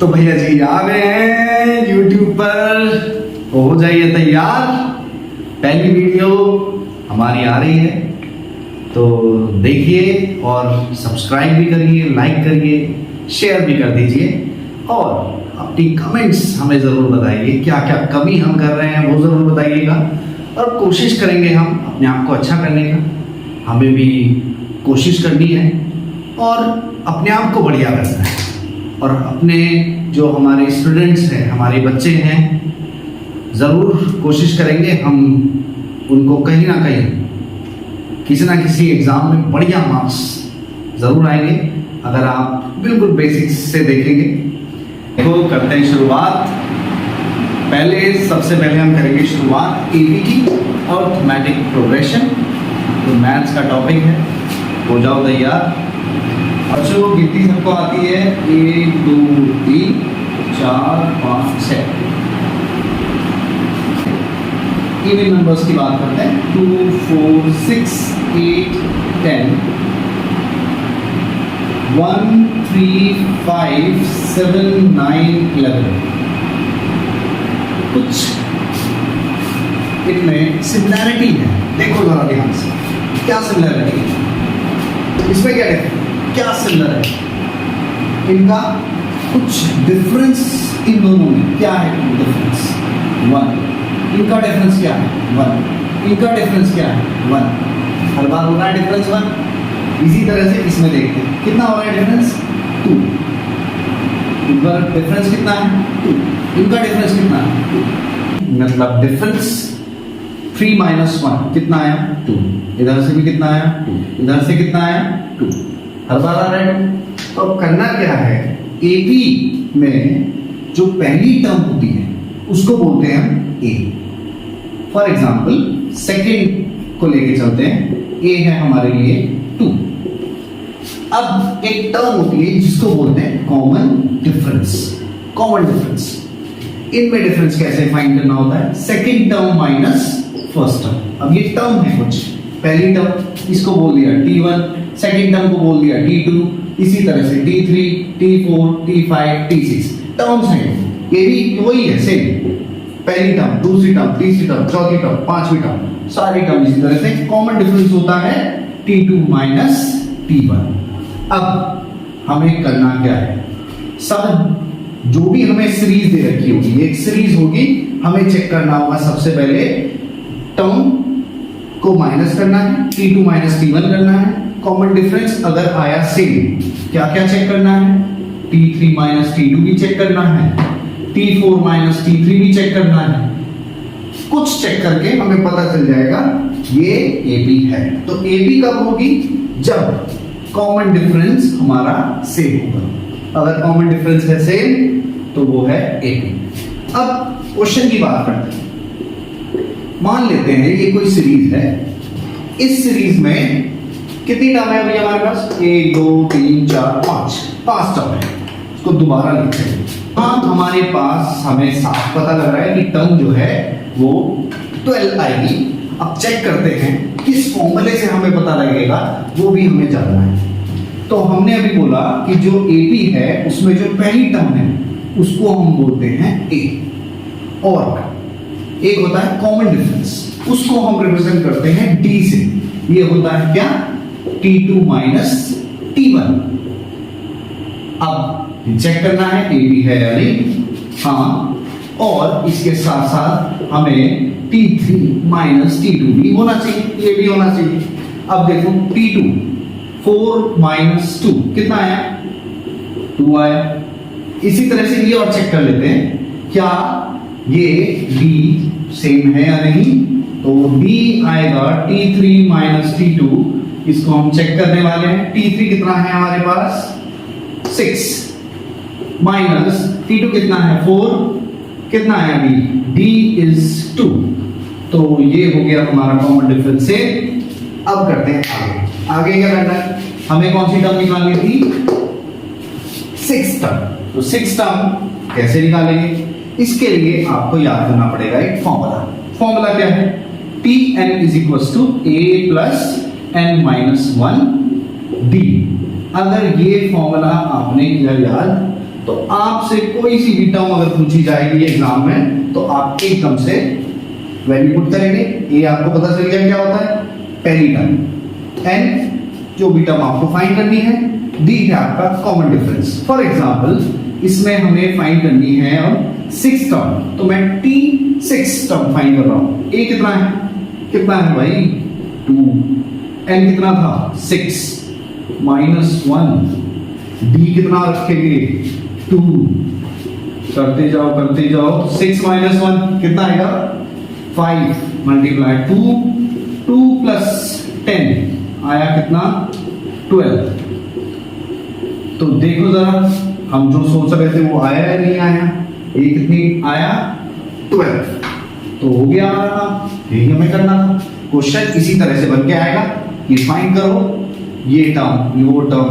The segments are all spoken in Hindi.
तो भैया जी आ गए हैं YouTube पर, तो हो जाइए तैयार। पहली वीडियो हमारी आ रही है, तो देखिए और सब्सक्राइब भी करिए, लाइक करिए, शेयर भी कर दीजिए और अपनी कमेंट्स हमें ज़रूर बताइए। क्या क्या कमी हम कर रहे हैं वो ज़रूर बताइएगा और कोशिश करेंगे हम अपने आप को अच्छा करने का। हमें भी कोशिश करनी है और अपने आप को बढ़िया करना है और अपने जो हमारे स्टूडेंट्स हैं, हमारे बच्चे हैं, ज़रूर कोशिश करेंगे हम उनको कहीं ना कहीं किसी ना किसी एग्ज़ाम में बढ़िया मार्क्स ज़रूर आएंगे अगर आप बिल्कुल बेसिक्स से देखेंगे। तो करते हैं शुरुआत। सबसे पहले हम करेंगे शुरुआत एबी की, अरिथमेटिक प्रोग्रेशन। तो मैथ्स का टॉपिक है, हो जाओ तैयार। बच्चों गिनती सबको आती है, 1 2 3 4 5 6। इवन नंबर्स की बात करते हैं, 2 4 6 8 10 1 3 5 7 9 11। कुछ इनमें सिमिलैरिटी है, देखो जरा ध्यान से। क्या सिमिलैरिटी है इसमें, क्या सिमिलर है इनका? कुछ डिफरेंस इन दोनों में क्या है? डिफरेंस 1। इनका डिफरेंस क्या है? 1। इनका डिफरेंस क्या है? 1। हर बार हो रहा है डिफरेंस 1। इसी तरह से इसमें देखते हैं कितना हो रहा है डिफरेंस? 2। इनका डिफरेंस कितना है? 2। इनका डिफरेंस कितना है? 2। मतलब डिफरेंस 3 - 1 कितना आया? 2। इधर से भी कितना आया? 2। इधर से कितना आया? 2। हर बार आ रहा है। तो अब करना क्या है, एपी में जो पहली टर्म होती है उसको बोलते हैं हम ए। फॉर एग्जाम्पल सेकेंड को लेके चलते हैं, ए है हमारे लिए 2। अब एक टर्म होती है जिसको बोलते हैं कॉमन डिफरेंस। कॉमन डिफरेंस, इनमें डिफरेंस कैसे फाइंड करना होता है? Second term minus first term. अब ये टर्म है कुछ, पहली टर्म इसको बोल दिया T1, सेकेंड टर्म को बोल दिया T2, इसी तरह से T3 T4 T5 T6 terms हैं। ये भी वही है, सेम। पहली टर्म, दूसरी टर्म, तीसरी टर्म, चौथी टर्म, पांचवी टर्म, सारी टर्म इसी तरह से। कॉमन डिफरेंस होता है T2 माइनस T1। अब हमें करना क्या है, सब जो भी हमें सीरीज दे रखी होगी, एक सीरीज होगी, हमें चेक करना होगा सबसे पहले टर्म को माइनस करना है, T2 माइनस T1 करना है। कॉमन डिफरेंस अगर आया सेम, क्या क्या चेक करना है? T3 माइनस T2 भी चेक करना है, T4 माइनस T3 भी चेक करना है। कुछ चेक करके हमें पता चल जाएगा ये AB है। तो AB कब होगी? जब कॉमन डिफरेंस हमारा सेम होगा। अगर कॉमन डिफरेंस है सेम तो वो है AB। अब क्वेश्चन की बात करते हैं। मान लेते हैं ये कोई सीरीज है, इस सीरीज में कितनी टर्म है अभी हमारे पास? 1 2 3 4 5 टर्म है। इसको दोबारा लिखते हैं। हाँ, हमारे पास हमें साफ पता लग रहा है कि टर्म जो है वो 12 आएगी। अब चेक करते हैं किस फॉर्मूले से हमें पता लगेगा, वो भी हमें जानना है। तो हमने अभी बोला कि जो AP है उसमें जो पहली टर्म है उसको हम बोलते हैं A, और एक होता है कॉमन डिफरेंस, उसको हम रिप्रेजेंट करते हैं D से। ये होता है क्या? T2 minus T1। अब चेक करना है AB है या नहीं। हाँ, और इसके साथ साथ हमें T3 माइनस T2 भी होना चाहिए, ये भी होना चाहिए। अब देखो T2 4 माइनस 2 कितना आया? 2 आया। इसी तरह से ये और चेक कर लेते हैं क्या ये D सेम है या नहीं। तो D आएगा T3 माइनस T2, इसको हम चेक करने वाले हैं। T3 कितना है हमारे पास? 6 माइनस T2 कितना है? 4। कितना है अभी? D is 2। तो ये हो गया हमारा कॉमन डिफरेंस से। अब करते हैं आगे क्या करना है? हमें कौन सी टर्म निकालनी थी? 6 टर्म। तो 6 टर्म कैसे निकालेंगे? इसके लिए आपको याद करना पड़ेगा एक फॉर्मूला क्या है? Tn is equals to A plus n minus 1 D। अगर ये फॉर्मूला आपने किया याद तो आपसे कोई सी भी टर्म अगर पूछी जाएगी एग्जाम में तो आप एकदम से वैल्यू पुट करेंगे। ए आपको पता चल गया क्या होता है, पहली टर्म। एन जो भी टर्म आपको फाइंड करनी है, डी है आपका कॉमन डिफरेंस। फॉर एग्जांपल इसमें हमें फाइंड करनी है अब 6 टर्म, तो मैं T6 टर्म फाइंड कर रहा हूं। ए कितना है भाई 2, एन कितना था 6 -1, डी कितना रखेंगे 2, करते जाओ 6 - 1 कितना आएगा 5 × 2 + 10 आया कितना 12। तो देखो जरा हम जो सोच रहे थे वो आया या नहीं आया, ये कितनी आया 12। तो हो गया हमारा काम, यही हमें करना था। क्वेश्चन इसी तरह से बन के आएगा कि फाइंड करो ये टर्म वो टर्म,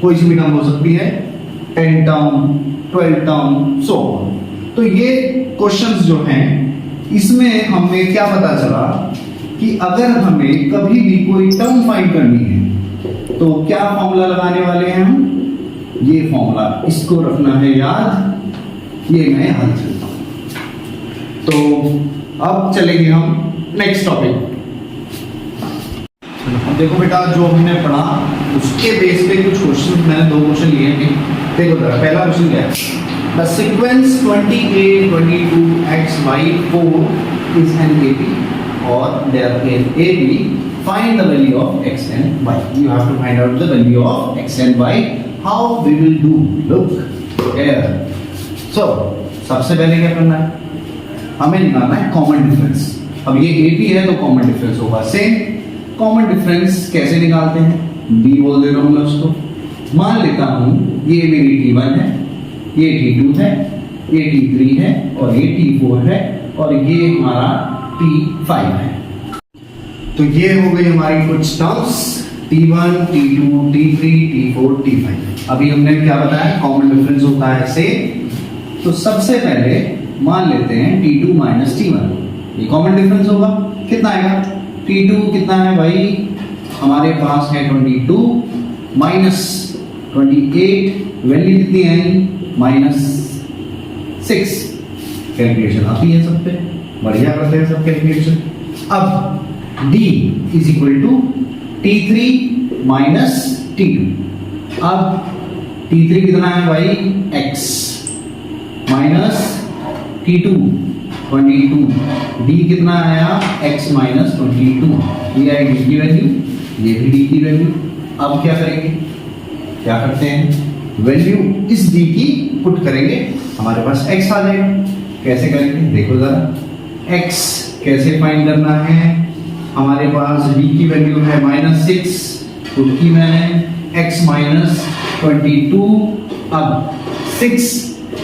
कोई सी भी टर्म हो सकती है, 10 टर्म 12 टर्म सो ऑन। तो ये क्वेश्चंस जो हैं इसमें हमें क्या पता चला कि अगर हमें कभी भी कोई टर्म फाइंड करनी है तो क्या फॉर्मूला लगाने वाले हैं हम, ये फॉर्मूला, इसको रखना है याद। ये मैं हल चलता हूं। तो अब चलेंगे हम नेक्स्ट टॉपिक। देखो बेटा जो हमने पढ़ा उसके बेस पे कुछ क्वेश्चन, मैंने 2 क्वेश्चन लिए हैं। देखो जरा पहला क्वेश्चन क्या है, the sequence 28 22 x y 4 is an AP or there is AB, find the value of x and y. You have to find out the value of x and y. How we will do, look here. So सबसे पहले क्या करना है, हमें निकालना है कॉमन डिफरेंस। अब ये AP है तो कॉमन डिफरेंस होगा सेम। कॉमन डिफरेंस कैसे निकालते हैं, B बोल दे रहा हूं मैं उसको। मान लेता हूं ये मेरी T1 है, ये T2 है, ये T3 है और ये T4 है और ये हमारा T5 है। तो ये हो गई हमारी कुछ terms T1 T2 T3 T4 T5। अभी हमने क्या बताया, कॉमन डिफरेंस होता है से। तो सबसे पहले मान लेते हैं T2 - T1, ये कॉमन डिफरेंस होगा। कितना आएगा, T2 कितना है भाई, हमारे पास है 22 - 28, वैल्यू कितनी है -6। कैलकुलेशन आती है सब पे, बढ़िया करते हैं सब कैलकुलेशन। अब D = T3 - T2। अब T3 कितना है भाई x T2 22, D कितना आया x - 22, ये आई D की वैल्यू, ये भी D की वैल्यू। अब क्या करेंगे, क्या करते हैं, वैल्यू इस D की पुट करेंगे, हमारे पास x आ जाएगा। कैसे करेंगे देखो जरा, x कैसे फाइंड करना है, हमारे पास D की वैल्यू है -6, पुट की मैंने x - 22। अब 6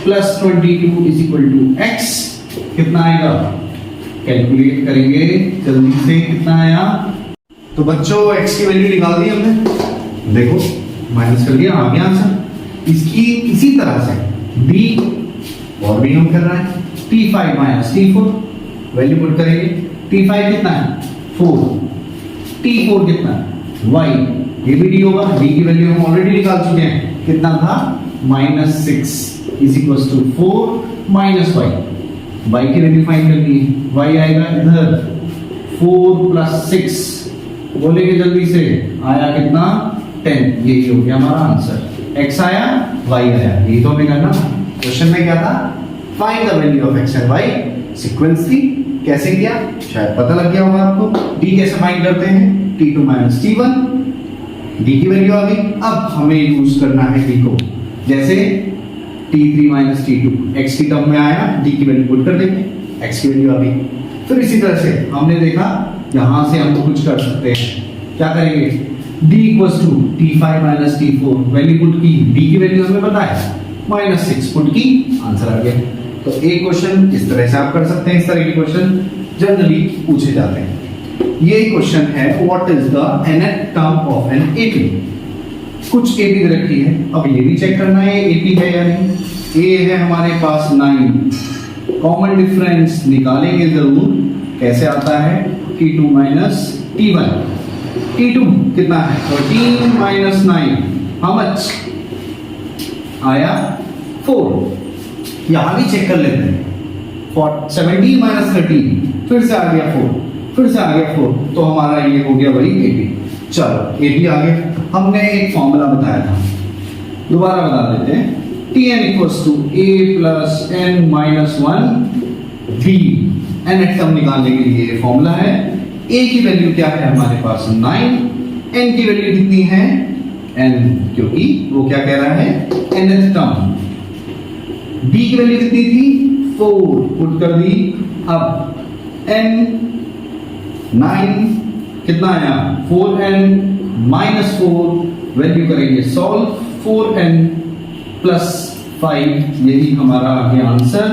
+ 22 = x, कितना आएगा, कैलकुलेट करेंगे जल्दी से, कितना आया। तो बच्चों x की वैल्यू निकाल दी हमने, देखो माइनस कर दिया, आ गया आंसर। इसकी इसी तरह से b और भी हम कर रहे हैं, T5 - T4 वैल्यू पुट करेंगे। T5 कितना है 4, T4 कितना है y, ये भी d होगा। d की वैल्यू हम ऑलरेडी निकाल चुके हैं, कितना था -6 = 4 - y, y की वैल्यू फाइंड करनी है। y आएगा इधर 4 + 6, बोलेंगे जल्दी से, आया कितना 10, यही हो गया हमारा आंसर। x आया y आया, यही तो हमें करना। क्वेश्चन में क्या था, find the value of x and y। Sequence थी, कैसे किया शायद पता लग गया होगा आपको। d कैसे फाइंड करते हैं, T2 - T1, d की वैल्यू आ गई। अब हमें यूज करना है d को, जैसे T3 - T2 x की टर्म में आया, d की वैल्यू पुट कर देंगे, x की वैल्यू आ गई। फिर इसी तरह से हमने देखा यहां से हम कुछ कर सकते हैं, क्या करेंगे, d = T5 - T4 value put की, d की वैल्यू हमें पता है -6, पुट की, आंसर आ गया। तो एक क्वेश्चन इस तरह से आप कर सकते हैं, इस तरह के क्वेश्चन जनरली पूछे जाते हैं। ये क्वेश्चन है, what is the nth term of an AP। कुछ AP दे रखी है, अब ये भी चेक करना है AP है या नहीं। A है हमारे पास 9, कॉमन डिफरेंस निकालेंगे जरूर, कैसे आता है, T2 - T1। T2 कितना है 13 - 9, हाउ मच आया 4 यहाँ भी चेक कर लेते हैं। 17 माइनस 13 फिर से आ गया 4, फिर से आ गया 4, तो हमारा ये हो गया वही 80। चलो ये भी आ गया। हमने एक फॉर्मूला बताया था, दोबारा बता देते हैं। Tn equals to a plus n minus 1 v। nth term निकालने के लिए फॉर्मूला है। a की वैल्यू क्या है हमारे पास 9, n की वैल्यू कितनी है n, क्योंकि वो क्या कह रहा है nth टर्म। b की वैल्यू कितनी थी 4, पुट कर दी। अब n 9 कितना आया 4n माइनस 4, वैल्यू करेंगे सॉल्व 4n प्लस 5, यही हमारा आ गया आंसर।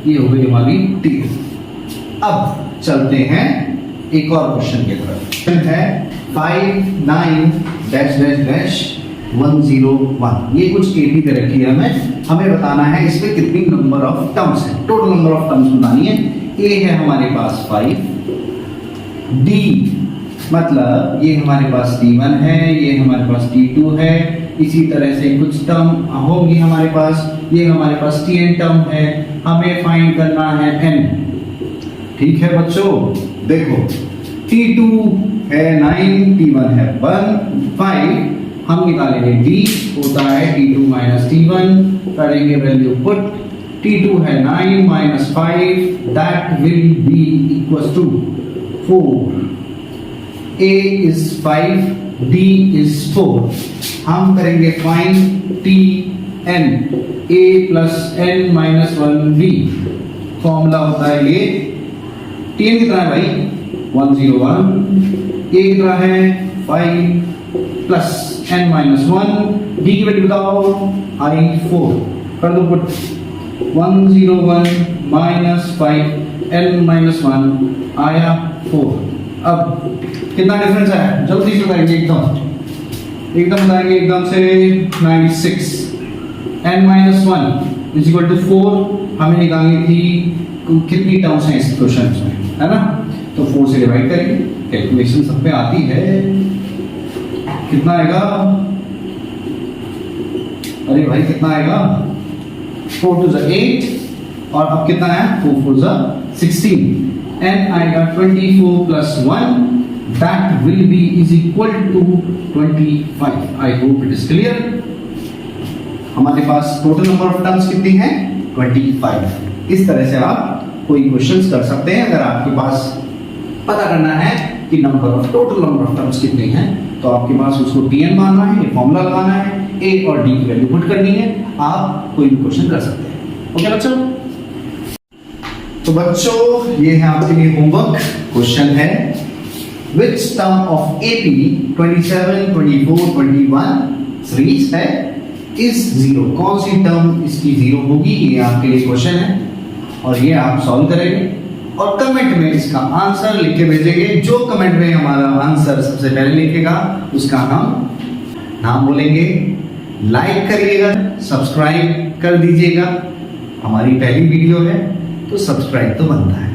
ये हो गई हमारी टी। अब चलते हैं एक और क्वेश्चन की तरफ। क्वेश्चन है 5 9 डैश डैश डैश 101। ये कुछ एपी दे रखी है हमें बताना है इसमें कितनी नंबर ऑफ टर्म्स है, टोटल नंबर ऑफ टर्म्स बतानी है। ए है हमारे पास 5, डी मतलब ये हमारे पास T1 है, ये हमारे पास T2 है, इसी तरह से कुछ टर्म होंगी हमारे पास, ये हमारे पास Tn टर्म है। हमें फाइंड करना है n। ठीक है बच्चों, देखो T2 है 9, T1 है 5, हम निकालेंगे D होता है T2 माइनस T1, करेंगे वैल्यू पुट। T2 है 9 minus 5, that will be equals to 4। A is 5, D is 4। हम करेंगे find Tn, A plus n minus 1b। Formula होता है ये। Tn कितना है भाई 101, A कितना है 5 प्लस n माइनस 1, D की वैल्यू बताओ आई 4, कर दो पुट। 101 माइनस 5 n माइनस 1 आया 4। अब कितना डिफरेंस है जल्दी से बताएंगे, एकदम बताएंगे एकदम से 96। n minus 1 is equal to 4 हमें निकालनी थी। कितनी टर्म्स हैं इस क्वेश्चन में, है ना? तो 4 से डिवाइड करेंगे, कैलकुलेशन सब पे आती है। कितना आएगा, अरे भाई कितना आएगा 4 to 8 और अब कितना है 4 4 16। n आएगा 24 plus 1, that will be is equal to 25। I hope it is clear। हमारे पास टोटल नंबर ऑफ टर्म्स कितनी है 25। इस तरह से आप कोई क्वेश्चंस कर सकते हैं। अगर आपके पास पता करना है कि टोटल नंबर ऑफ टर्म्स कितनी हैं, तो आपके पास उसको Tn मानना है, ये फॉर्मूला लगाना है, A और D की वैल्यू पुट करनी है, आप कोई भी क्वेश्चन कर सकते हैं। ओके बच्चों, तो बच्चों ये है आपके लिए होमवर्क। क्वेश्चन है which term of AP 27 24 21 series है is 0। कौन सी टर्म इसकी 0 होगी, ये आपके लिए क्वेश्चन है और ये आप सॉल्व करेंगे और कमेंट में इसका आंसर लिख के भेजेंगे। जो कमेंट में हमारा आंसर सबसे पहले लिखेगा उसका हम नाम बोलेंगे। लाइक करिएगा, सब्सक्राइब कर दीजिएगा। हमारी पहली वीडियो है तो सब्सक्राइब तो बनता है।